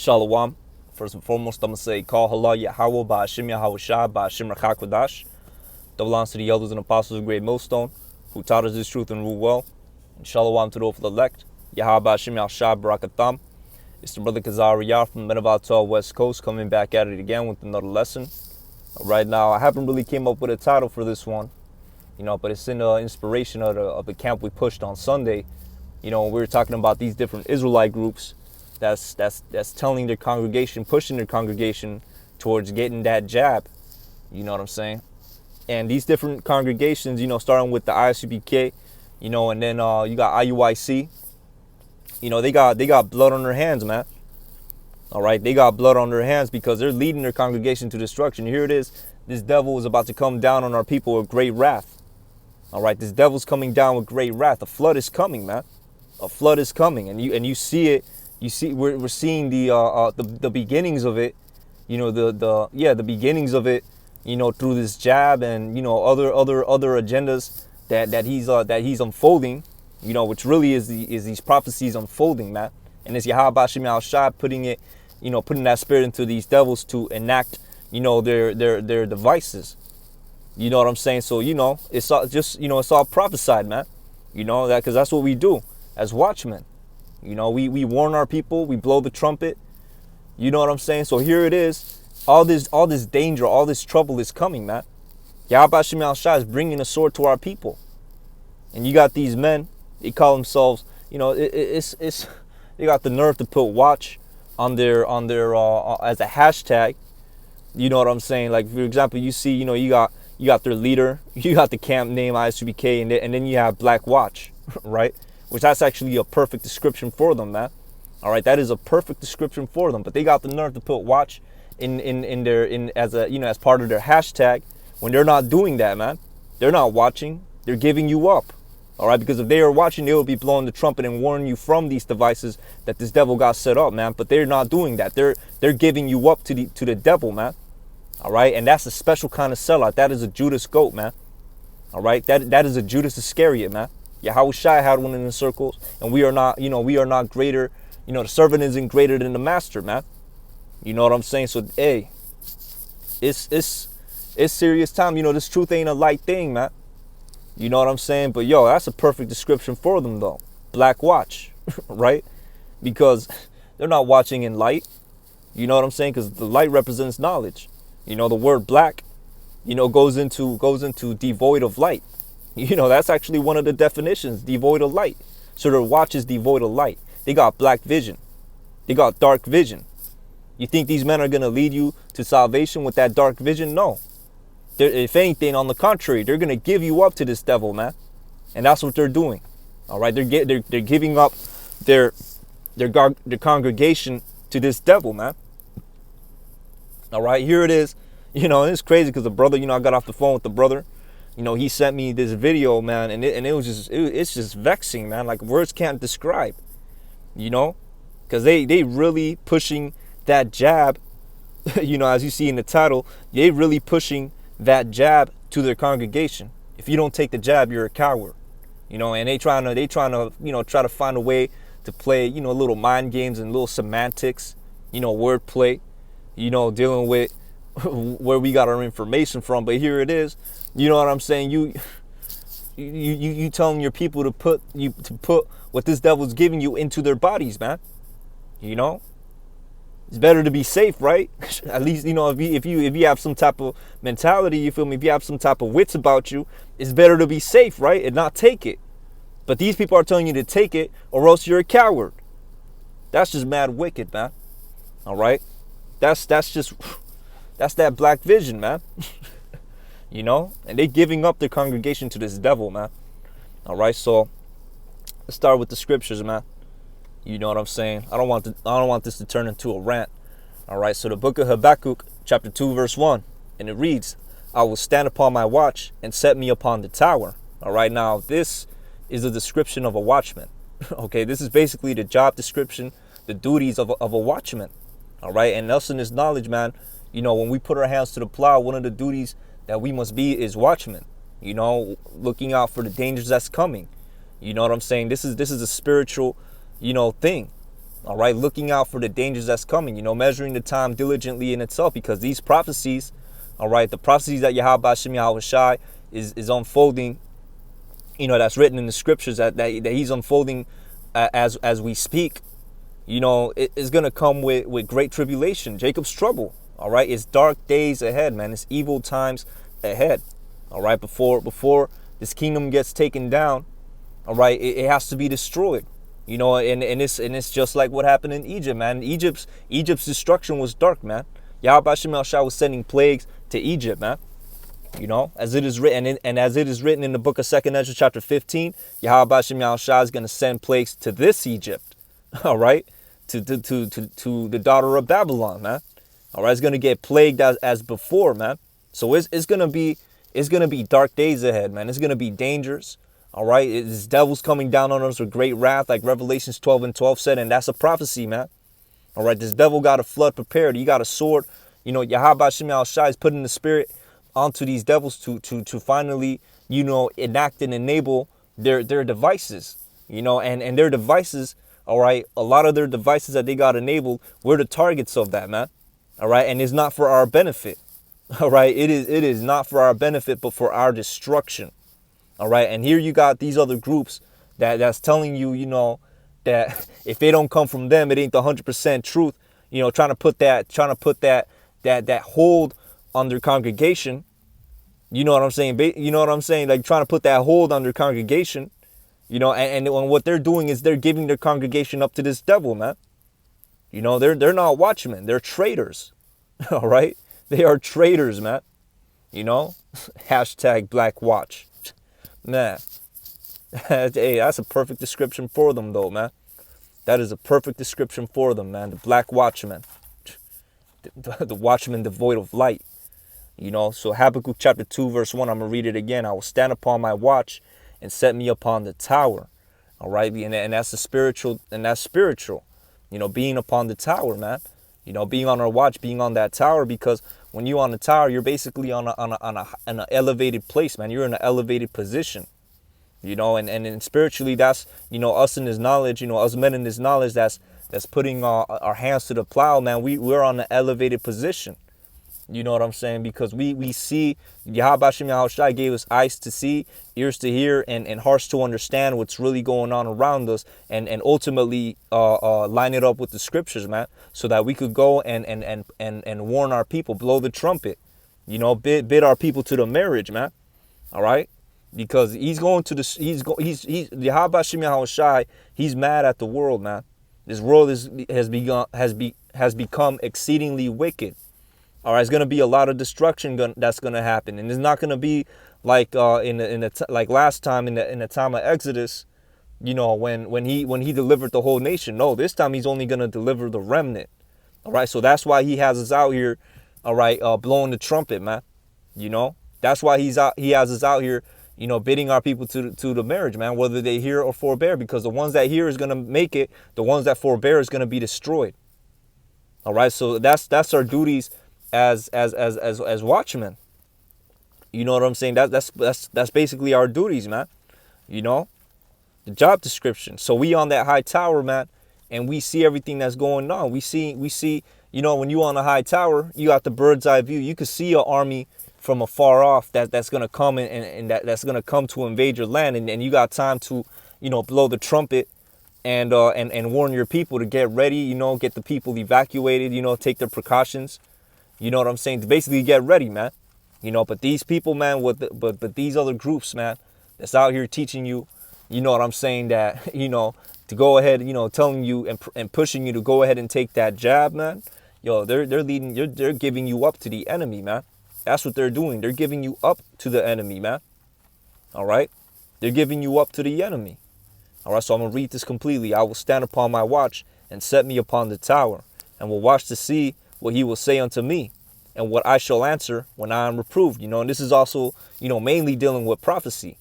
Shalom. First and foremost, I'm going to say, Call halal YAHAWAH by HaShem YAHAWASHI by HaShem Rachakwadash. Double honors to the elders and apostles of Great Millstone, who taught us this truth and rule well. And shalom to the hopeful elect. YAHAWAH by HaShem YAHAWASHI Barakatam. It's the brother Kazariah from the Meneval 12 West Coast, coming back at it again with another lesson. Right now, I haven't really came up with a title for this one, but it's in the inspiration of the camp we pushed on Sunday. We were talking about these different Israelite groups that's telling their congregation, pushing their congregation towards getting that jab. You know what I'm saying? And these different congregations, starting with the ISUPK, and then you got IUIC. They got blood on their hands, man. All right, they got blood on their hands because they're leading their congregation to destruction. Here it is. This devil is about to come down on our people with great wrath. All right, this devil's coming down with great wrath. A flood is coming, man. A flood is coming, and you see it. We're seeing the beginnings of it. The beginnings of it. Through this jab and other agendas that he's unfolding. Which really is these prophecies unfolding, man. And it's Yahawah Bashim Al-Shai putting that spirit into these devils to enact, their devices. You know what I'm saying? So, it's all just, it's all prophesied, man. That because that's what we do as watchmen. We warn our people, we blow the trumpet. You know what I'm saying? So here it is. All this danger, all this trouble is coming, man. Yahawah Bashim Al-Shai is bringing a sword to our people. And you got these men, they call themselves, they got the nerve to put watch on their as a hashtag. You know what I'm saying? Like, for example, you see, you got their leader, you got the camp name ISUPK, and then you have Black Watch, right? Which that's actually a perfect description for them, man. All right, that is a perfect description for them. But they got the nerve to put watch as part of their hashtag when they're not doing that, man. They're not watching. They're giving you up. All right, because if they are watching, they will be blowing the trumpet and warning you from these devices that this devil got set up, man. But they're not doing that. They're giving you up to the devil, man. All right, and that's a special kind of sellout. That is a Judas goat, man. All right, that is a Judas Iscariot, man. Yahawashi had one in the circles, and we are not greater. The servant isn't greater than the master, man. You know what I'm saying? So, hey, it's serious time. This truth ain't a light thing, man. You know what I'm saying? But, that's a perfect description for them, though. Black Watch, right? Because they're not watching in light. You know what I'm saying? Because the light represents knowledge. The word black, goes into devoid of light. That's actually one of the definitions, devoid of light. So their watch is devoid of light. They got black vision. They got dark vision. You think these men are going to lead you to salvation with that dark vision? No. If anything, on the contrary, they're going to give you up to this devil, man. And that's what they're doing. All right, they're giving up their congregation to this devil, man. All right, here it is. And it's crazy because the brother, I got off the phone with the brother. He sent me this video, man, and it was it's just vexing, man. Like, words can't describe. Because they really pushing that jab. As you see in the title, they really pushing that jab to their congregation. If you don't take the jab, you're a coward. And they trying to try to find a way to play, little mind games and little semantics, wordplay, dealing with where we got our information from. But here it is. You know what I'm saying? You telling your people to put what this devil's giving you into their bodies, man. It's better to be safe, right? At least, if you have some type of mentality, you feel me? If you have some type of wits about you, it's better to be safe, right? And not take it. But these people are telling you to take it or else you're a coward. That's just mad wicked, man. All right? That's that black vision, man. And they giving up their congregation to this devil, man. All right, so let's start with the scriptures, man. You know what I'm saying? I don't want this to turn into a rant. All right, so the book of Habakkuk, chapter 2, verse 1, and it reads, I will stand upon my watch and set me upon the tower. All right, now this is a description of a watchman. Okay, this is basically the job description, the duties of a watchman. All right, and us in this knowledge, man, when we put our hands to the plow, one of the duties that we must be is watchmen. Looking out for the dangers that's coming. You know what I'm saying? This is a spiritual, thing. All right, looking out for the dangers that's coming, measuring the time diligently in itself, because these prophecies, all right, the prophecies that YAHAWASHI is unfolding, that's written in the scriptures that he's unfolding as we speak, it is going to come with great tribulation, Jacob's trouble. All right, it's dark days ahead, man. It's evil times ahead. All right, before this kingdom gets taken down, all right, it has to be destroyed. And it's just like what happened in Egypt, man. Egypt's destruction was dark, man. Yahweh Shah was sending plagues to Egypt, man. As it is written, and as it is written in the book of 2 Ezra chapter 15, Yahweh Shah is going to send plagues to this Egypt, all right, to the daughter of Babylon, man. All right, it's going to get plagued as before, man. So it's going to be dark days ahead, man. It's going to be dangerous. All right, this devil's coming down on us with great wrath, like Revelations 12:12 said, and that's a prophecy, man. All right, this devil got a flood prepared. He got a sword. Yahweh Shai is putting the spirit onto these devils to finally, enact and enable their devices, and their devices, all right, a lot of their devices that they got enabled, we're the targets of that, man. All right, and it's not for our benefit. All right, it is not for our benefit, but for our destruction. All right, and here you got these other groups that's telling you, that if they don't come from them, it ain't the 100% truth. Trying to put that hold on their congregation. You know what I'm saying? Like trying to put that hold on their congregation. And what they're doing is they're giving their congregation up to this devil, man. They're not watchmen. They're traitors. All right, they are traitors, man. Hashtag Black Watch. Man, hey, that's a perfect description for them, though, man. That is a perfect description for them, man. The Black Watchmen, the Watchmen devoid of light. So Habakkuk chapter 2, verse 1, I'm going to read it again. I will stand upon my watch and set me upon the tower. All right, and that's the spiritual, being upon the tower, man. Being on our watch, being on that tower, because when you're on the tower, you're basically on an elevated place, man. You're in an elevated position, and spiritually, that's, us in His knowledge, us men in His knowledge, that's putting our hands to the plow, man. We're on an elevated position. You know what I'm saying? Because we see, Yahawah gave us eyes to see, ears to hear, and hearts to understand what's really going on around us, and ultimately line it up with the scriptures, man, so that we could go and warn our people, blow the trumpet, bid our people to the marriage, man. All right, because Yahawah he's mad at the world, man. This world has become exceedingly wicked. All right, it's gonna be a lot of destruction that's gonna happen, and it's not gonna be like like last time in the time of Exodus, when he delivered the whole nation. No, this time He's only gonna deliver the remnant. All right, so that's why He has us out here, all right, blowing the trumpet, man. That's why He has us out here, bidding our people to the marriage, man. Whether they hear or forbear, because the ones that hear is gonna make it. The ones that forbear is gonna be destroyed. All right, so that's our duties as watchmen. You know what I'm saying? That's basically our duties, man. The job description. So we on that high tower, man, and we see everything that's going on. We see, when you on a high tower, you got the bird's eye view. You can see an army from afar off that's gonna come and that's gonna come to invade your land, and you got time to, blow the trumpet and warn your people to get ready. Get the people evacuated. Take their precautions. You know what I'm saying? To basically get ready, man. But these people, man, but these other groups, man, that's out here teaching you, you know what I'm saying, that, to go ahead, telling you and pushing you to go ahead and take that jab, man. They're giving you up to the enemy, man. That's what they're doing. They're giving you up to the enemy, man. All right? They're giving you up to the enemy. All right, so I'm going to read this completely. I will stand upon my watch and set me upon the tower, and will watch to see what He will say unto me, and what I shall answer when I am reproved. And this is also, mainly dealing with prophecy.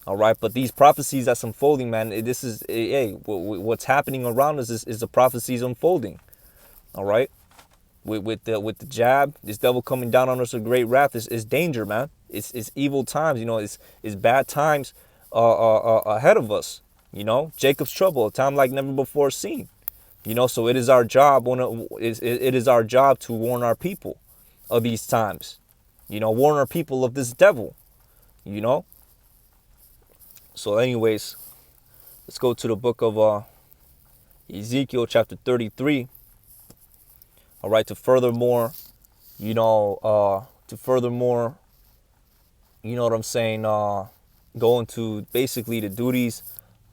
All right, but these prophecies that's unfolding, man, this is, hey, what's happening around us is the prophecies unfolding. All right, with the jab, this devil coming down on us with great wrath is danger, man. It's evil times, it's bad times ahead of us. Jacob's trouble, a time like never before seen. So it is our job. It is our job to warn our people of these times. Warn our people of this devil. So anyways, let's go to the book of Ezekiel chapter 33. All right, to furthermore, what I'm saying, go into basically the duties,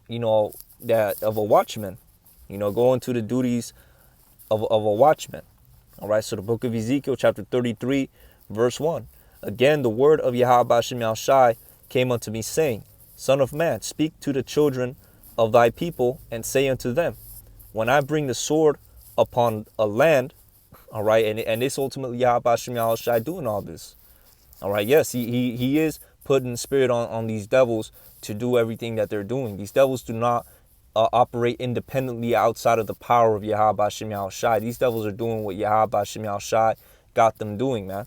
that of a watchman, go into the duties of a watchman. All right, so the book of Ezekiel chapter 33, verse 1. Again, the word of YAHAWASHI came unto me, saying, Son of man, speak to the children of thy people, and say unto them, when I bring the sword upon a land, all right, and it's ultimately YAHAWASHI doing all this. All right, yes, he is putting spirit on these devils to do everything that they're doing. These devils do not operate independently outside of the power of YAHAWASHI. These devils are doing what YAHAWASHI got them doing, man.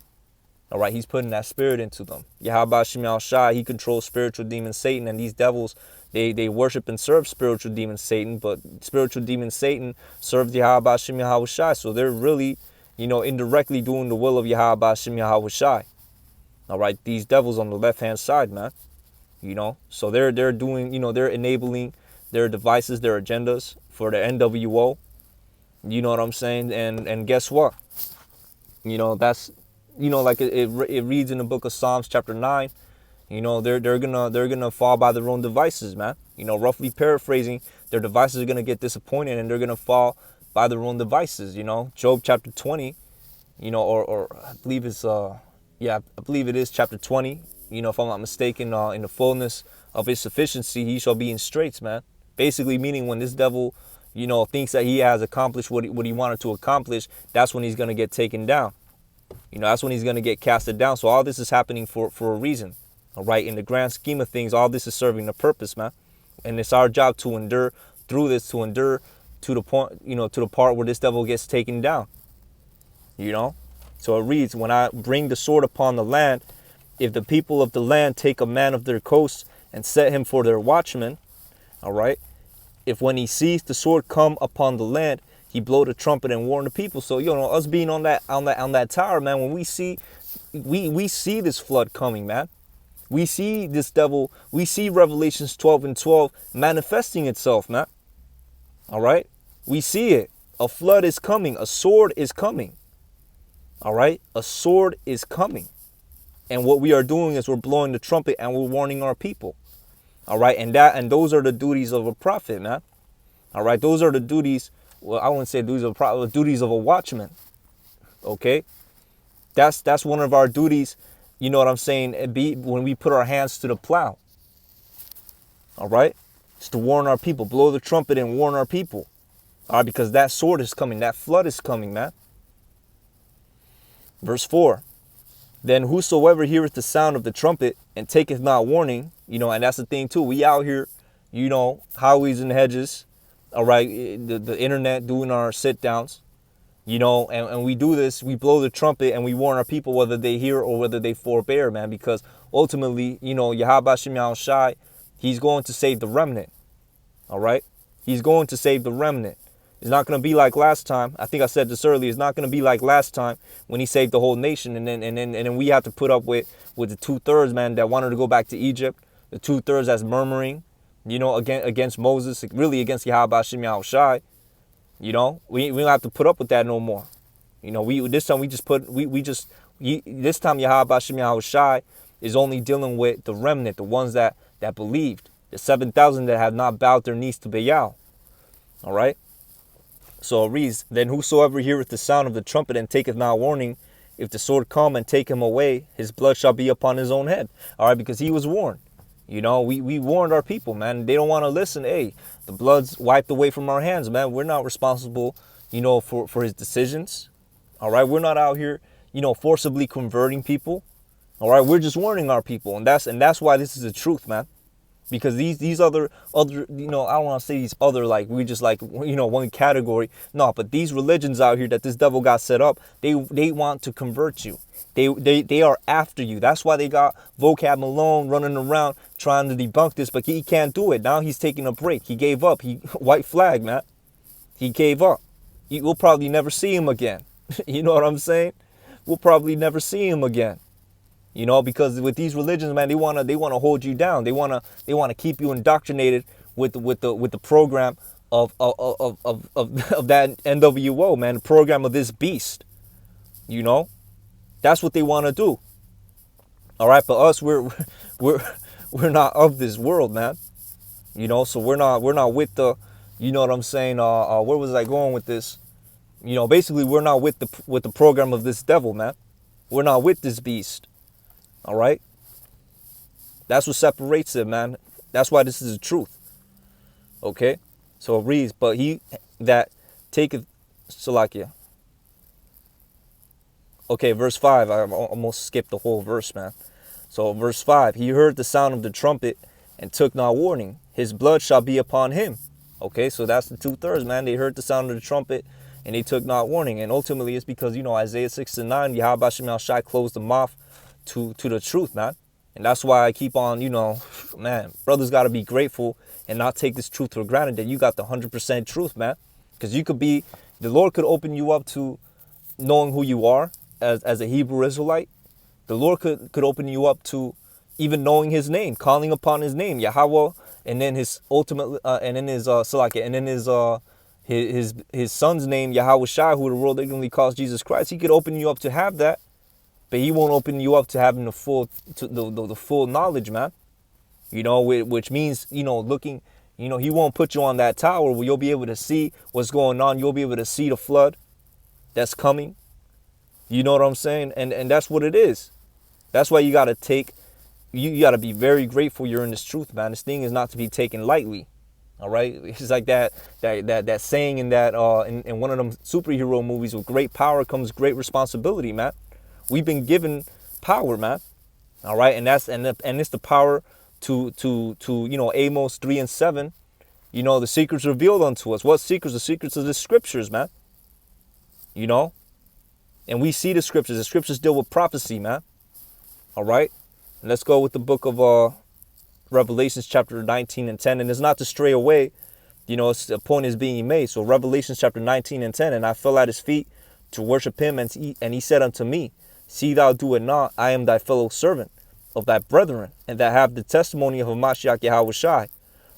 All right, he's putting that spirit into them. YAHAWASHI, he controls spiritual demon Satan, and these devils, they worship and serve spiritual demon Satan, but spiritual demon Satan serves YAHAWASHI. So they're really, indirectly doing the will of YAHAWASHI. All right, these devils on the left-hand side, man. So they're doing, they're enabling their devices, their agendas for the NWO. You know what I'm saying? And guess what? That's, like it reads in the book of Psalms chapter 9. They're gonna fall by their own devices, man. Roughly paraphrasing, their devices are gonna get disappointed and they're gonna fall by their own devices. Job chapter 20, or I believe it's I believe it is chapter 20. If I'm not mistaken, in the fullness of his sufficiency, he shall be in straits, man. Basically meaning when this devil, thinks that he has accomplished what he wanted to accomplish, that's when he's going to get taken down. That's when he's going to get casted down. So all this is happening for a reason. All right. In the grand scheme of things, all this is serving a purpose, man. And it's our job to endure through this, to endure to the point, to the part where this devil gets taken down. So it reads, when I bring the sword upon the land, if the people of the land take a man of their coast and set him for their watchman, all right, if when he sees the sword come upon the land, he blow the trumpet and warn the people. So, us being on that tower, man, when we see this flood coming, man, we see this devil, we see Revelations 12:12 manifesting itself, man. All right, we see it. A flood is coming. A sword is coming. All right, a sword is coming. And what we are doing is we're blowing the trumpet and we're warning our people. All right, and those are the duties of a prophet, man. All right, those are the duties. Well, I wouldn't say duties of a prophet, duties of a watchman. Okay, that's one of our duties. You know what I'm saying? When we put our hands to the plow. All right, it's to warn our people, blow the trumpet and warn our people. All right, because that sword is coming, that flood is coming, man. Verse 4. Then whosoever heareth the sound of the trumpet and taketh not warning, and that's the thing too. We out here, highways and hedges, all right, the internet doing our sit downs, and we do this, we blow the trumpet and we warn our people whether they hear or whether they forbear, man, because ultimately, YAHAWASHI, he's going to save the remnant. All right. He's going to save the remnant. It's not going to be like last time. I think I said this earlier. It's not going to be like last time when he saved the whole nation. And then we have to put up with the 2/3, man, that wanted to go back to Egypt. The 2/3 that's murmuring, against Moses, really against YAHAWASHI. We don't have to put up with that no more. This time YAHAWASHI is only dealing with the remnant, the ones that believed, the 7,000 that have not bowed their knees to Baal. All right. So it reads, then whosoever heareth the sound of the trumpet and taketh not warning, if the sword come and take him away, his blood shall be upon his own head. All right, because he was warned. We warned our people, man. They don't want to listen. Hey, the blood's wiped away from our hands, man. We're not responsible, for his decisions. All right, we're not out here, forcibly converting people. All right, we're just warning our people, and that's why this is the truth, man. Because these other I don't want to say these other, like, we just like, one category. No, but these religions out here that this devil got set up, they want to convert you. They are after you. That's why they got Vocab Malone running around trying to debunk this, but he can't do it. Now he's taking a break. He gave up. White flag, man. He gave up. We'll probably never see him again. You know what I'm saying? We'll probably never see him again. You know, because with these religions, man, they wanna hold you down. They wanna keep you indoctrinated with the program of that NWO, man, the program of this beast. You know, that's what they want to do. All right, but us, we're not of this world, man. You know, so we're not with the, you know what I'm saying? Where was I going with this? You know, basically, we're not with the program of this devil, man. We're not with this beast. All right. That's what separates it, man. That's why this is the truth. Okay. So it reads, but he that taketh Salakia. Okay, verse 5. I almost skipped the whole verse, man. So verse 5, he heard the sound of the trumpet and took not warning. His blood shall be upon him. Okay, so that's the 2/3, man. They heard the sound of the trumpet and they took not warning. And ultimately it's because, you know, Isaiah 6:9, YAHAWASHI closed the mouth to the truth, man. And that's why I keep on, you know, man, brothers got to be grateful and not take this truth for granted that you got the 100% truth, man. Because you could be, the Lord could open you up to knowing who you are as a Hebrew Israelite. The Lord could open you up to even knowing his name, calling upon his name, Yahawah, and then his ultimate, and then his Salaki, and then his son's name, YAHAWASHI, who the world ignorantly calls Jesus Christ. He could open you up to have that, but he won't open you up to having the full knowledge, man. You know, which means, you know, looking, you know, he won't put you on that tower where you'll be able to see what's going on. You'll be able to see the flood that's coming. You know what I'm saying? And that's what it is. That's why you got to take, you got to be very grateful you're in this truth, man. This thing is not to be taken lightly. All right. It's like that saying in that, in one of them superhero movies, with great power comes great responsibility, man. We've been given power, man. All right. And it's the power to you know, Amos 3:7, you know, the secrets revealed unto us. What secrets? The secrets of the scriptures, man. You know, and we see the scriptures. The scriptures deal with prophecy, man. All right. And let's go with the book of Revelations chapter 19:10. And it's not to stray away, you know, it's, a point is being made. So Revelations chapter 19:10, and I fell at his feet to worship him, and he said unto me, see thou do it not, I am thy fellow servant of thy brethren, and that have the testimony of Hamashiach Yahawashi.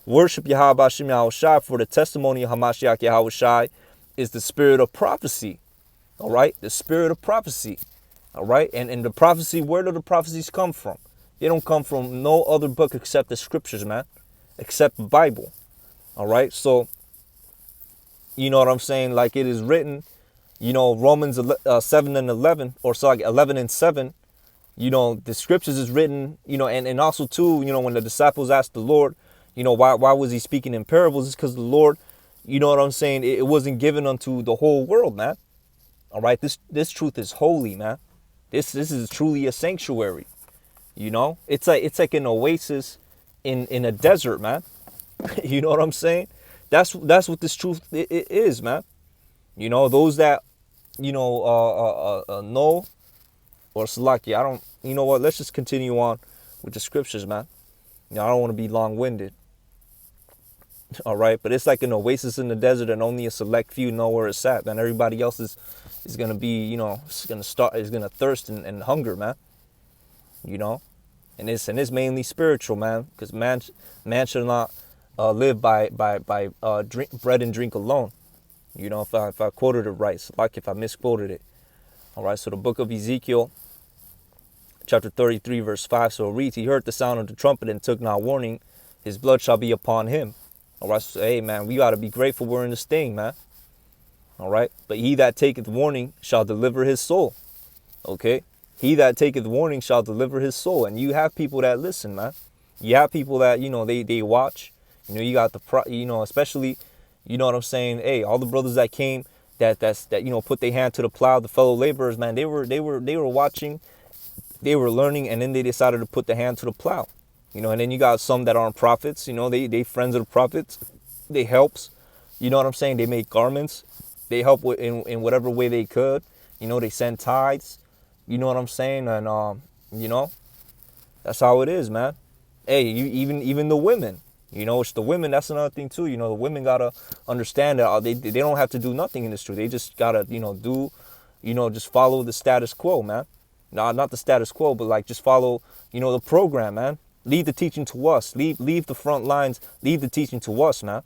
Worship YAHAWASHI, for the testimony of Hamashiach Yahawashi is the spirit of prophecy. All right, the spirit of prophecy. All right, and the prophecy, where do the prophecies come from? They don't come from no other book except the scriptures, man, except the Bible. All right, so you know what I'm saying? Like it is written, you know, Romans 7:11, or sorry, 11:7. You know, the scriptures is written, you know, and also too, you know, when the disciples asked the Lord, you know, why was he speaking in parables? It's because the Lord, you know what I'm saying? It wasn't given unto the whole world, man. All right, this truth is holy, man. This is truly a sanctuary. You know, it's like an oasis in a desert, man. You know what I'm saying? That's what this truth it is, man. You know, those that, you know, know, or Salaki, I don't, you know what, let's just continue on with the scriptures, man. You know, I don't want to be long-winded. All right, but it's like an oasis in the desert, and only a select few know where it's at, man. Everybody else is gonna be, you know, is gonna thirst and hunger, man. You know, and it's mainly spiritual, man, because man shall not live by bread and drink alone. You know, if I quoted it right, so like if I misquoted it. All right, so the book of Ezekiel, chapter 33, verse 5. So it reads, he heard the sound of the trumpet and took not warning. His blood shall be upon him. All right, so hey, man, we got to be grateful we're in this thing, man. All right, but he that taketh warning shall deliver his soul. Okay, he that taketh warning shall deliver his soul. And you have people that listen, man. You have people that, you know, they watch. You know, you got you know, especially, you know what I'm saying? Hey, all the brothers that came, that you know, put their hand to the plow, the fellow laborers, man, they were watching, they were learning, and then they decided to put the hand to the plow. You know, and then you got some that aren't prophets, you know, they friends of the prophets, they helps, you know what I'm saying? They make garments, they help in whatever way they could, you know, they send tithes, you know what I'm saying? And you know, that's how it is, man. Hey, even the women, You know, it's the women. That's another thing too. You know, the women gotta understand that they don't have to do nothing in this truth. They just gotta, you know, do, you know, just follow the status quo, man. Not the status quo, but like just follow, you know, the program, man. Leave the teaching to us. Leave the front lines. Leave the teaching to us, man.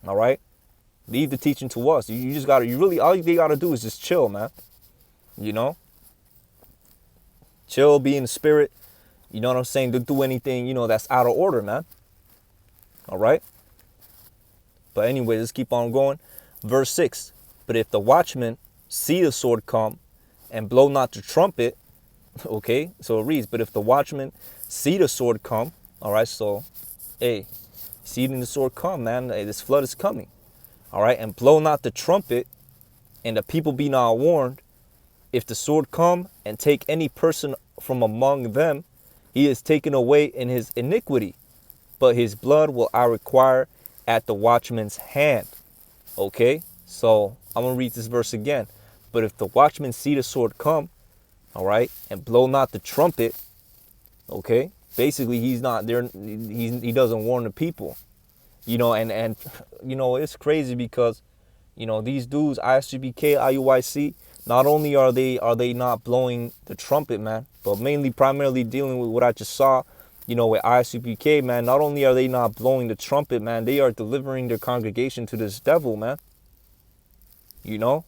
All right. Leave the teaching to us. You just gotta. You really all they gotta do is just chill, man. You know. Chill, be in the spirit. You know what I'm saying? Don't do anything, you know, that's out of order, man. All right. But anyway, let's keep on going. Verse 6. But if the watchman see the sword come and blow not the trumpet, okay, so it reads, but if the watchman see the sword come, all right, so, hey, seeing the sword come, man, hey, this flood is coming, all right, and blow not the trumpet, and the people be not warned, if the sword come and take any person from among them, he is taken away in his iniquity, but his blood will I require at the watchman's hand. Okay, so I'm going to read this verse again. But if the watchman see the sword come, all right, and blow not the trumpet, okay, basically he's not there. He doesn't warn the people, you know, and you know, it's crazy because, you know, these dudes, ISGBK, IUIC, not only are they not blowing the trumpet, man, but primarily dealing with what I just saw, you know, with ISUPK, man. Not only are they not blowing the trumpet, man, they are delivering their congregation to this devil, man. You know,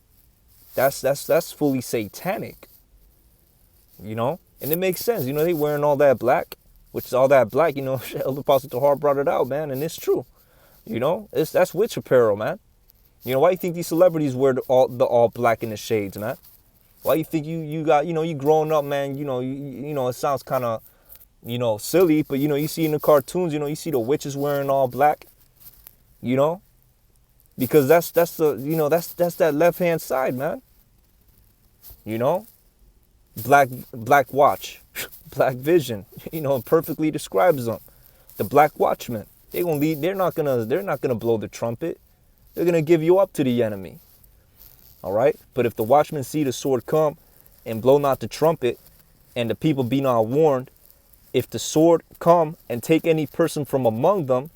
that's fully satanic. You know, and it makes sense. You know, they wearing all that black, which is all that black. You know, Elder Pastor Tahar brought it out, man, and it's true. You know, that's witch apparel, man. You know, why you think these celebrities wear the all black and the shades, man? Why you think you got, you know, you growing up, man, you know, you know, it sounds kind of, you know, silly, but, you know, you see in the cartoons, you know, you see the witches wearing all black, you know, because that's the, you know, that's that left-hand side, man. You know, black watch, black vision, you know, it perfectly describes them. The black watchmen, they're not gonna blow the trumpet. They're gonna give you up to the enemy. All right. But if the watchman see the sword come and blow not the trumpet, and the people be not warned, if the sword come and take any person from among them,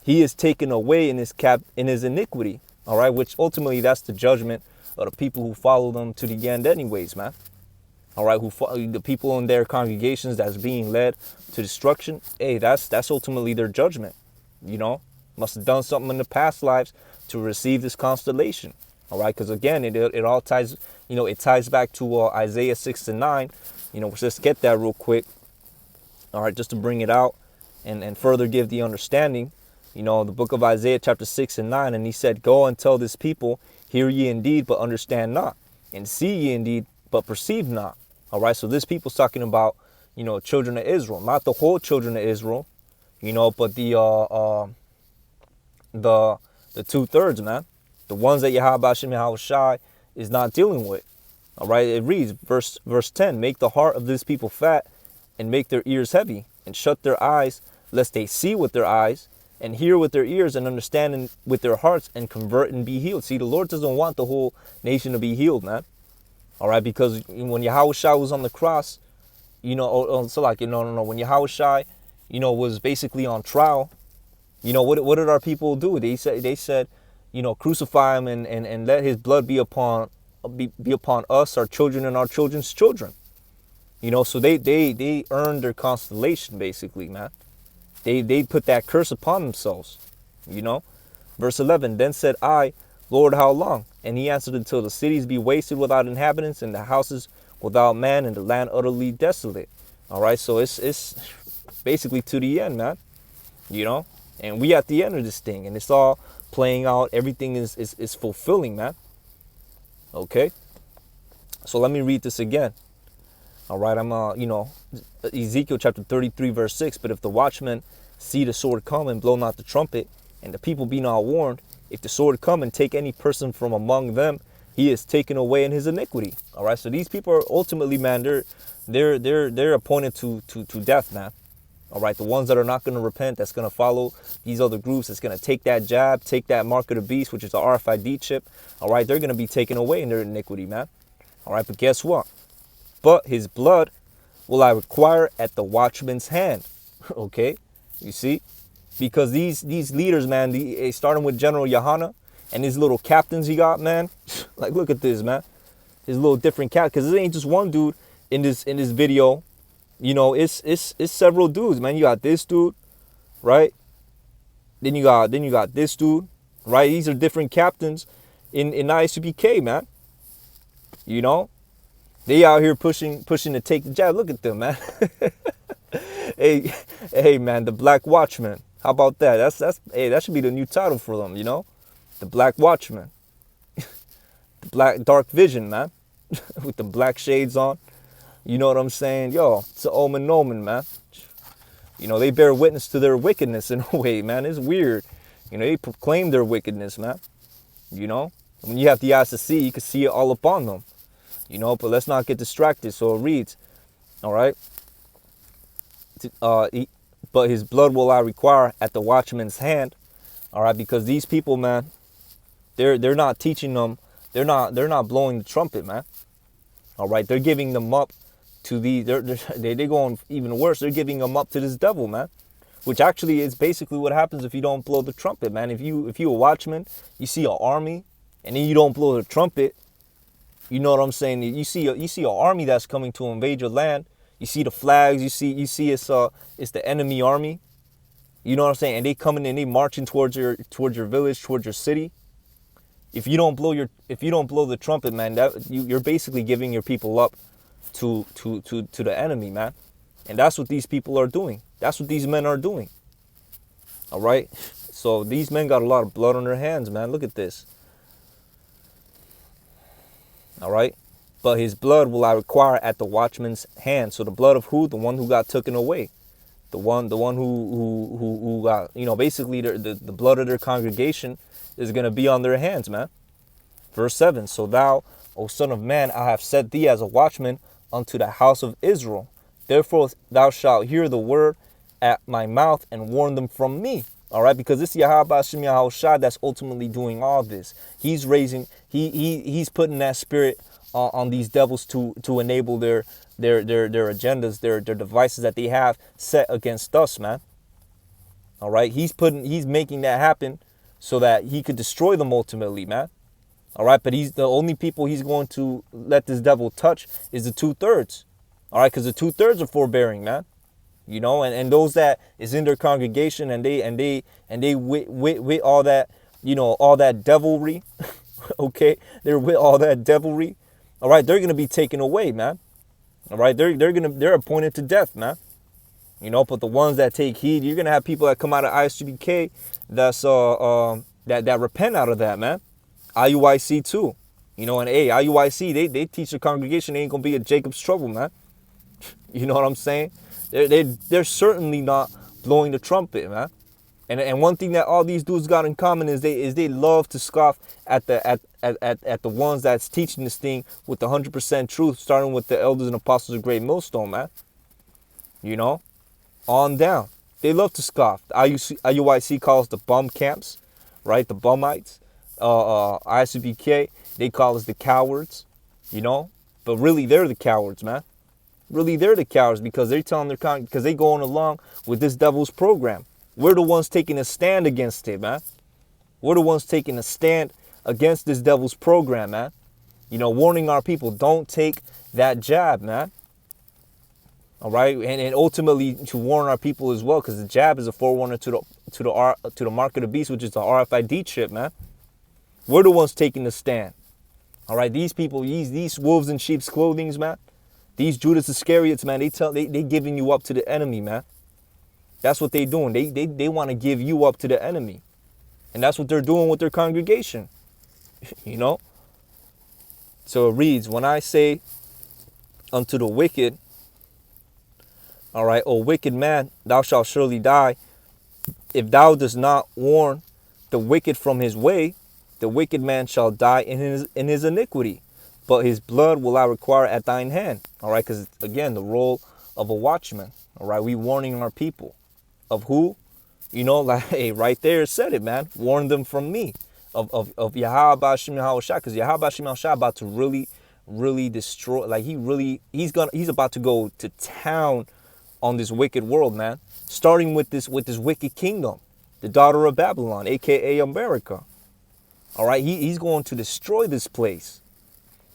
he is taken away in his iniquity. All right. Which ultimately that's the judgment of the people who follow them to the end anyways, man. All right. The people in their congregations that's being led to destruction. Hey, that's ultimately their judgment. You know, must have done something in the past lives to receive this constellation. All right, because again, it all ties, you know, it ties back to Isaiah 6-9. You know, let's just get that real quick. All right, just to bring it out and further give the understanding. You know, the book of Isaiah chapter 6-9, and he said, go and tell this people, hear ye indeed, but understand not, and see ye indeed, but perceive not. All right, so this people's talking about, you know, children of Israel, not the whole children of Israel, you know, but the 2/3, man. The ones that YAHAWASHI is not dealing with. All right, it reads, verse 10, make the heart of this people fat and make their ears heavy and shut their eyes, lest they see with their eyes and hear with their ears and understand with their hearts and convert and be healed. See, the Lord doesn't want the whole nation to be healed, man. All right, because when YAHAWASHI was on the cross, you know, so like, no, when YAHAWASHI, you know, was basically on trial, you know, what did our people do? They said, you know, crucify him and let his blood be upon us, our children, and our children's children. You know, so they earned their constellation, basically, man. They put that curse upon themselves, you know. Verse 11, then said I, Lord, how long? And he answered, until the cities be wasted without inhabitants, and the houses without man, and the land utterly desolate. All right, so it's basically to the end, man. You know, and we at the end of this thing, and it's all playing out. Everything is fulfilling, man. Okay, so let me read this again. All right, I'm you know, Ezekiel chapter 33 verse 6. But if the watchmen see the sword come and blow not the trumpet, and the people be not warned, if the sword come and take any person from among them, he is taken away in his iniquity. All right, so these people are ultimately, man, they're appointed to death, man. All right, the ones that are not going to repent, that's going to follow these other groups, that's going to take that jab, take that mark of the beast, which is the RFID chip. All right, they're going to be taken away in their iniquity, man. All right, but guess what? But his blood will I require at the watchman's hand. Okay, you see? Because these leaders, man, starting with General Yohana and his little captains he got, man. Like, look at this, man. His little different cat, because it ain't just one dude in this video. You know, it's several dudes, man. You got this dude, right? Then you got this dude, right? These are different captains in ISUPK, man. You know, they out here pushing to take the jab. Look at them, man. hey, man, the Black Watchmen. How about that? Hey, that should be the new title for them. You know, the Black Watchmen, the Black Dark Vision, man, with the black shades on. You know what I'm saying? Yo, it's an omen, man. You know, they bear witness to their wickedness in a way, man. It's weird. You know, they proclaim their wickedness, man. You know, when you have the eyes to see, you can see it all upon them. You know, but let's not get distracted. So it reads, all right. But his blood will I require at the watchman's hand. All right, because these people, man, they're not teaching them. They're not blowing the trumpet, man. All right, they're giving them up to they're going even worse. They're giving them up to this devil, man. Which actually is basically what happens if you don't blow the trumpet, man. If you a watchman, you see an army, and then you don't blow the trumpet. You know what I'm saying? You see an army that's coming to invade your land. You see the flags. You see it's the enemy army. You know what I'm saying? And they coming in, they marching towards your village, towards your city. If you don't blow the trumpet, man, you're basically giving your people up to the enemy, man. And that's what these people are doing. That's what these men are doing. All right. So these men got a lot of blood on their hands, man. Look at this. All right. But his blood will I require at the watchman's hand. So the blood of who? The one who got taken away. The one who got, you know, basically the blood of their congregation is going to be on their hands, man. Verse 7. So thou, O son of man, I have set thee as a watchman unto the house of Israel. Therefore thou shalt hear the word at my mouth and warn them from me. All right, because it's YAHAWASHI that's ultimately doing all this. He's raising, he's putting that spirit on these devils to enable their agendas, their devices that they have set against us, man. All right, he's making that happen so that he could destroy them ultimately, man. All right, but the only people he's going to let this devil touch is the 2/3. All right, because the 2/3 are forbearing, man. You know, and those that is in their congregation and they with all that, you know, all that devilry. Okay, they're with all that devilry. All right, they're gonna be taken away, man. All right, they're appointed to death, man. You know, but the ones that take heed, you're gonna have people that come out of ISUPK that's that repent out of that, man. IUIC too, you know, and IUIC they teach the congregation ain't gonna be a Jacob's trouble, man. You know what I'm saying? They're certainly not blowing the trumpet, man. And one thing that all these dudes got in common is they love to scoff at the ones that's teaching this thing with the 100% truth, starting with the elders and apostles of Great Millstone, man. You know, on down. They love to scoff. The IUIC calls the bum camps, right? The bumites. ISUPK, they call us the cowards, you know, but really they're the cowards, man. Really they're the cowards because they're telling because they going along with this devil's program. We're the ones taking a stand against it, man. We're the ones taking a stand against this devil's program, man. You know, warning our people, don't take that jab, man. All right, and ultimately to warn our people as well, because the jab is a forerunner to the mark of the beast, which is the RFID chip, man. We're the ones taking the stand. All right, these people, these wolves in sheep's clothing, man. These Judas Iscariots, man, they giving you up to the enemy, man. That's what they doing. They want to give you up to the enemy. And that's what they're doing with their congregation. You know? So it reads, when I say unto the wicked, all right, O wicked man, thou shalt surely die. If thou dost not warn the wicked from his way, the wicked man shall die in his iniquity, but his blood will I require at thine hand. All right, because again, the role of a watchman. All right, we warning our people of who, you know, like hey, right there it said it, man. Warn them from me of YAHAWASHI, because YAHAWASHI about to really destroy. Like he's about to go to town on this wicked world, man. Starting with this wicked kingdom. the daughter of Babylon, aka America. All right, he's going to destroy this place.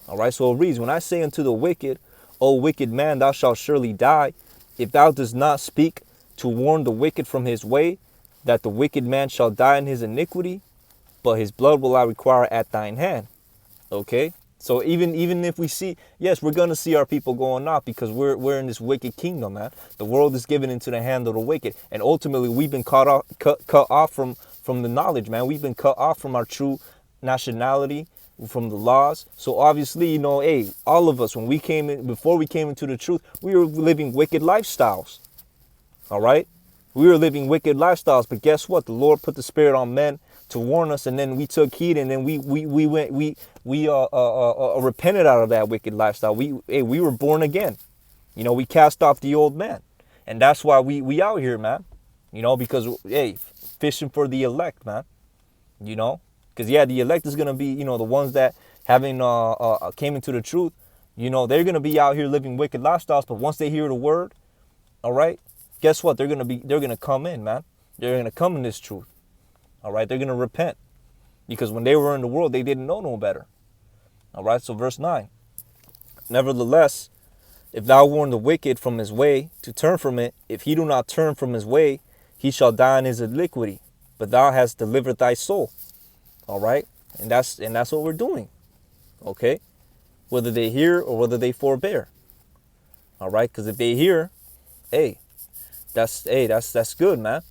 All right, so it reads, when I say unto the wicked, O wicked man, thou shalt surely die, if thou dost not speak to warn the wicked from his way, that the wicked man shall die in his iniquity, but his blood will I require at thine hand. Okay, so even if we see, yes, we're gonna see our people going off because we're in this wicked kingdom, man. The world is given into the hand of the wicked, and ultimately we've been cut off from the knowledge, man. We've been cut off from our true nationality, from the laws. So obviously, you know, hey, all of us, when we came in, before we came into the truth, we were living wicked lifestyles. All right, we were living wicked lifestyles, but guess what? The Lord put the Spirit on men to warn us, and then we took heed, and then we repented out of that wicked lifestyle. We were born again. You know, we cast off the old man, and that's why we out here, man. You know, because hey, fishing for the elect, man. You know, because yeah, the elect is gonna be, you know, the ones that having came into the truth. You know, they're gonna be out here living wicked lifestyles, but once they hear the word, all right, guess what? They're gonna come in, man. They're gonna come in this truth. All right, they're going to repent because when they were in the world, they didn't know no better. All right, so verse 9. Nevertheless, if thou warn the wicked from his way to turn from it, if he do not turn from his way, he shall die in his iniquity, but thou hast delivered thy soul. All right, and that's what we're doing. Okay, whether they hear or whether they forbear. All right, because if they hear, hey, that's good, man.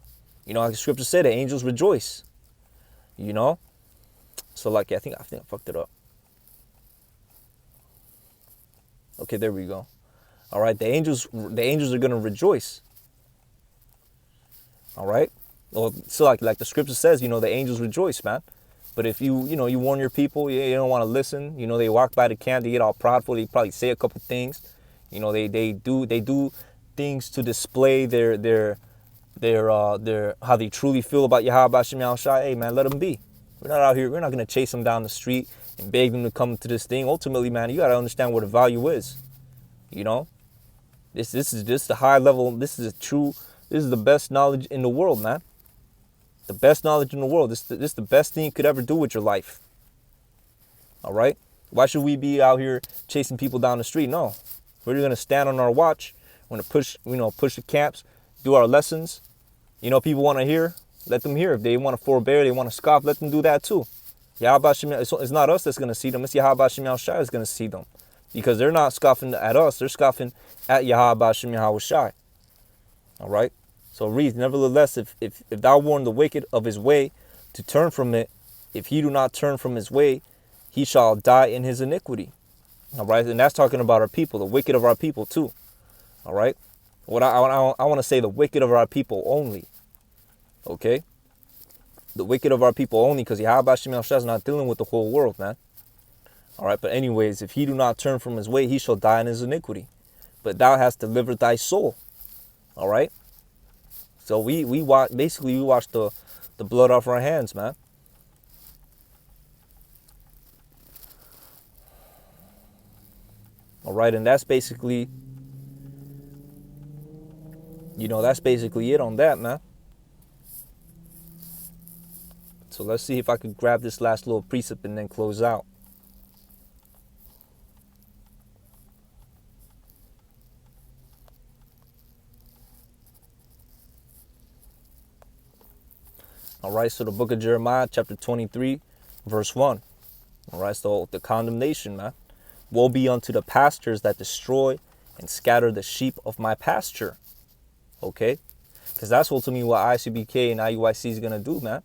You know, like the scripture said, the angels rejoice. You know, so like I think I fucked it up. Okay, there we go. All right, the angels are gonna rejoice. All right. Well, so like the scripture says, you know, the angels rejoice, man. But if you warn your people, you don't want to listen. You know, they walk by the camp, they get all prideful. They probably say a couple things. You know, they do things to display their how they truly feel about YAHAWASHI. Hey, man, let them be. We're not out here. We're not going to chase them down the street and beg them to come to this thing. Ultimately, man, you got to understand what the value is. You know, this is just the high level. This is the best knowledge in the world, man. The best knowledge in the world. This is the best thing you could ever do with your life. All right. Why should we be out here chasing people down the street? No, we're going to stand on our watch. We're going to push the camps, do our lessons. You know, people want to hear, let them hear. If they want to forbear, they want to scoff, let them do that too. It's not us that's going to see them. It's YAHAWASHI that's going to see them. Because they're not scoffing at us. They're scoffing at YAHAWASHI. All right? So read, nevertheless, if thou warn the wicked of his way to turn from it, if he do not turn from his way, he shall die in his iniquity. All right? And that's talking about our people, the wicked of our people too. All right? What I want to say, the wicked of our people only. Okay? The wicked of our people only, because YAHAWASHI is not dealing with the whole world, man. All right, but anyways, if he do not turn from his way, he shall die in his iniquity. But thou hast delivered thy soul. All right? So we wash the blood off our hands, man. All right, and that's basically, you know, that's basically it on that, man. So let's see if I could grab this last little precept and then close out. All right, so the book of Jeremiah, chapter 23, verse 1. All right, so the condemnation, man. Woe be unto the pastors that destroy and scatter the sheep of my pasture. Okay? Because that's ultimately what ICBK and IUIC is going to do, man.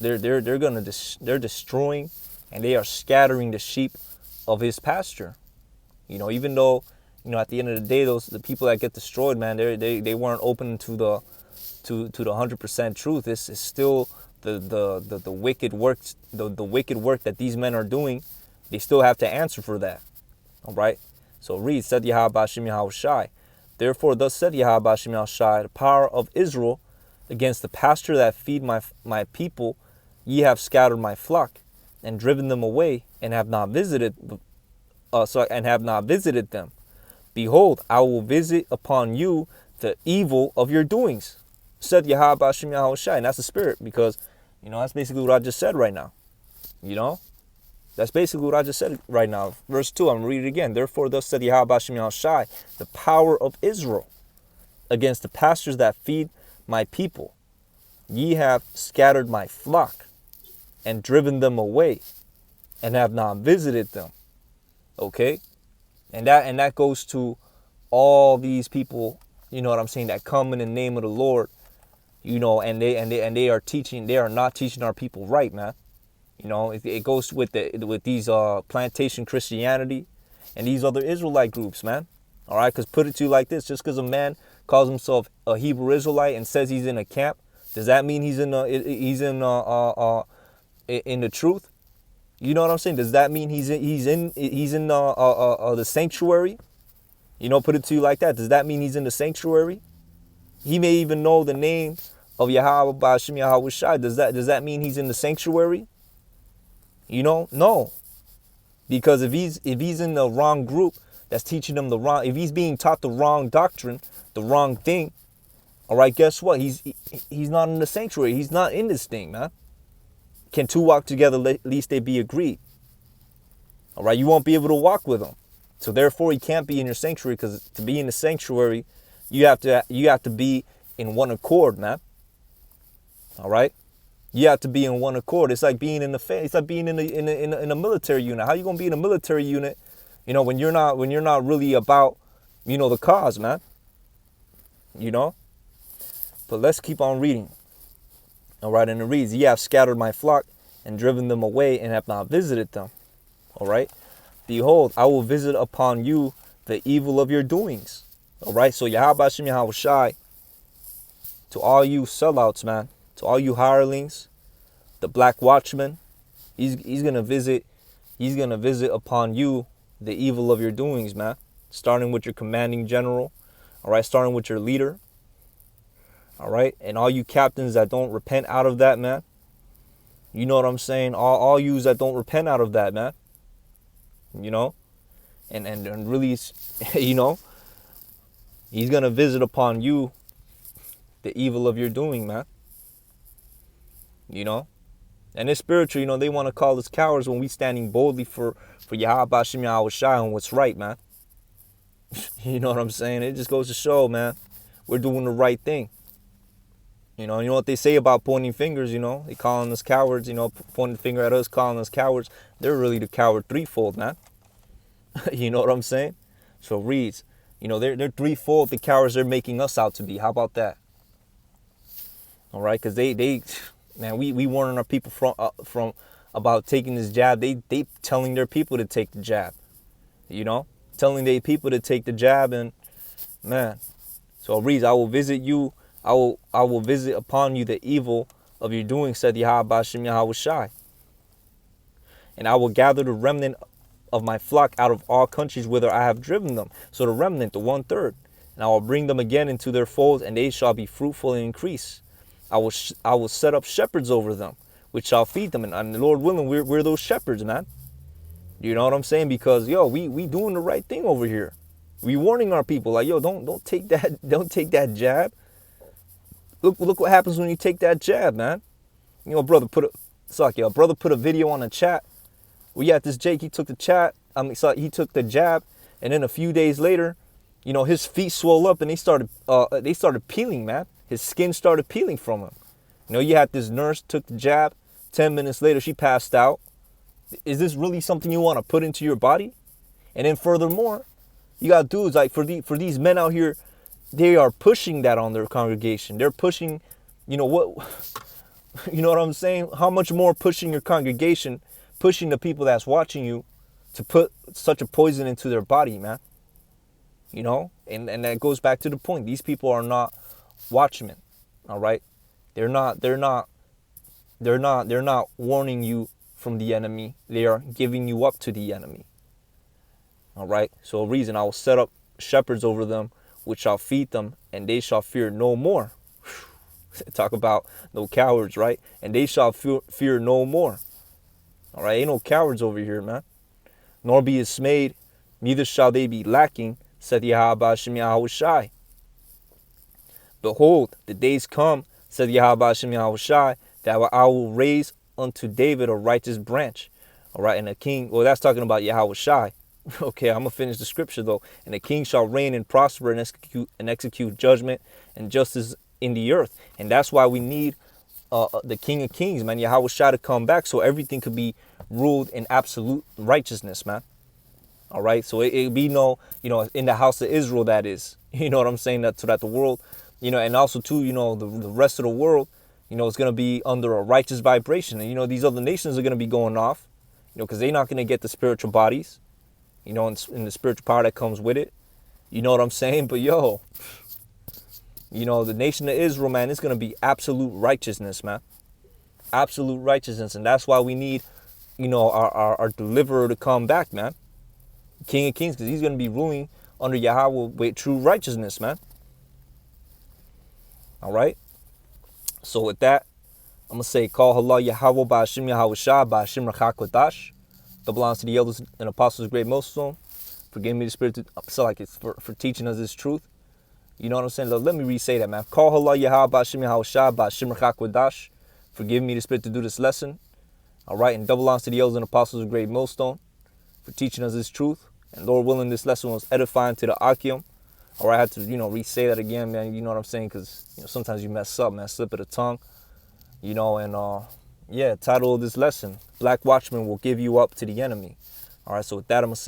They're destroying and they are scattering the sheep of his pasture. You know, even though, you know, at the end of the day, the people that get destroyed, man, they weren't open to the 100% truth. This is still the wicked works, the wicked work that these men are doing. They still have to answer for that. All right. So read, said YAHAWASHI. Therefore, thus said YAHAWASHI, the power of Israel against the pasture that feed my people, ye have scattered my flock and driven them away, and have not visited them. Behold, I will visit upon you the evil of your doings. said YAHAWAH Ba'ashim YAHAWASHI. And that's the spirit, because, that's basically what I just said right now. That's basically what I just said right now. Verse 2, I'm going to read it again. Therefore, thus said YAHAWAH Ba'ashim YAHAWASHI, the power of Israel against the pastures that feed my people. Ye have scattered my flock and driven them away and have not visited them. Okay? And that goes to all these people, that come in the name of the Lord, and they are teaching, they are not teaching our people right, man. It goes with these plantation Christianity and these other Israelite groups, man. All right, because put it to you like this: just because a man calls himself a Hebrew Israelite and says he's in a camp, does that mean he's in the truth? You know what I'm saying? Does that mean he's in the sanctuary? Put it to you like that. Does that mean he's in the sanctuary? He may even know the name of YAHAWAH Ba'ashim YAHAWASHI. Does that mean he's in the sanctuary? No. Because if he's in the wrong group that's teaching him if he's being taught the wrong doctrine, the wrong thing, all right, guess what? He's not in the sanctuary. He's not in this thing, man. Can two walk together, at least they be agreed. All right, you won't be able to walk with him. So therefore, he can't be in your sanctuary, because to be in the sanctuary, you have to be in one accord, man. All right, you have to be in one accord. It's like being in it's like being in a military unit. How you gonna be in a military unit, when you're not really about, the cause, man. But let's keep on reading. All right, and it reads, ye have scattered my flock and driven them away and have not visited them. All right, behold, I will visit upon you the evil of your doings. All right, so YAHAWAH Ba'ashim YAHAWASHI, to all you sellouts, man, to all you hirelings, the black watchman, he's gonna visit upon you the evil of your doings, man. Starting with your commanding general, all right, starting with your leader, all right, and all you captains that don't repent out of that, man. You know what I'm saying? All yous that don't repent out of that, man. And really, he's gonna visit upon you the evil of your doing, man. And it's spiritual, they want to call us cowards when we standing boldly for YAHAWAH Ba'ashim YAHAWASHI and what's right, man. You know what I'm saying? It just goes to show, man, we're doing the right thing. You know what they say about pointing fingers, they calling us cowards, pointing the finger at us, calling us cowards. They're really the coward threefold, man. You know what I'm saying? So it reads, they're threefold the cowards they're making us out to be. How about that? All right, because man, we warning our people from about taking this jab. They telling their people to take the jab, telling their people to take the jab, and man. So it reads, I will visit you. I will visit upon you the evil of your doing, said YAHAWAH Ba'ashim YAHAWASHI. And I will gather the remnant of my flock out of all countries whither I have driven them. So the remnant, the 1/3. And I will bring them again into their folds, and they shall be fruitful and increase. I will set up shepherds over them, which shall feed them. And the Lord willing, we're those shepherds, man. You know what I'm saying? Because we doing the right thing over here. We warning our people, like, don't take that jab. Look what happens when you take that jab, man. Brother put a video on the chat. We had this Jake, he took the jab, and then a few days later, his feet swelled up and they started peeling, man. His skin started peeling from him. You had this nurse took the jab, 10 minutes later she passed out. Is this really something you want to put into your body? And then furthermore, you got dudes like for these men out here, they are pushing that on their congregation. They're pushing, you know what I'm saying? How much more pushing your congregation, pushing the people that's watching you to put such a poison into their body, man. And that goes back to the point. These people are not watchmen, all right? They're not warning you from the enemy. They are giving you up to the enemy. All right? So a reason I will set up shepherds over them, which shall feed them, and they shall fear no more. Talk about no cowards, right? And they shall fear no more. All right? Ain't no cowards over here, man. Nor be dismayed, neither shall they be lacking, said YAHAWAH Ba'ashim YAHAWASHI. Behold, the days come, said Yahweh Hashem Yahawashi, that I will raise unto David a righteous branch. All right, and a king, well, that's talking about Yahawashi. Okay, I'm going to finish the scripture, though. And the king shall reign and prosper and execute judgment and justice in the earth. And that's why we need the King of Kings, man, Yahawashi, to come back so everything could be ruled in absolute righteousness, man. All right, so it be no, in the house of Israel, that is. You know what I'm saying? So that the world, and also, too, the rest of the world, it's going to be under a righteous vibration. And, these other nations are going to be going off, because they're not going to get the spiritual bodies, and the spiritual power that comes with it. You know what I'm saying? But, the nation of Israel, man, it's going to be absolute righteousness, man. Absolute righteousness. And that's why we need, our deliverer to come back, man. King of Kings, because he's going to be ruling under Yahweh with true righteousness, man. All right. So with that, I'm going to say, call halal Yahawah by Hashem Yahawashi by Hashem Rachakwadash. That belongs to the elders and apostles of great millstone. Forgive me the spirit for teaching us this truth. You know what I'm saying? Let me re-say that, man. Call halal Yahawah by Hashem Yahawashi by Hashem Rachakwadash. Forgive me the spirit to do this lesson. All right. And double belongs to the elders and apostles of great millstone for teaching us this truth. And Lord willing, this lesson was edifying to the Akim. All right, I had to, re-say that again, man. You know what I'm saying? Because, sometimes you mess up, man. Slip of the tongue. And, title of this lesson, Black Watchmen will give you up to the enemy. All right, so with that, I'm going to say,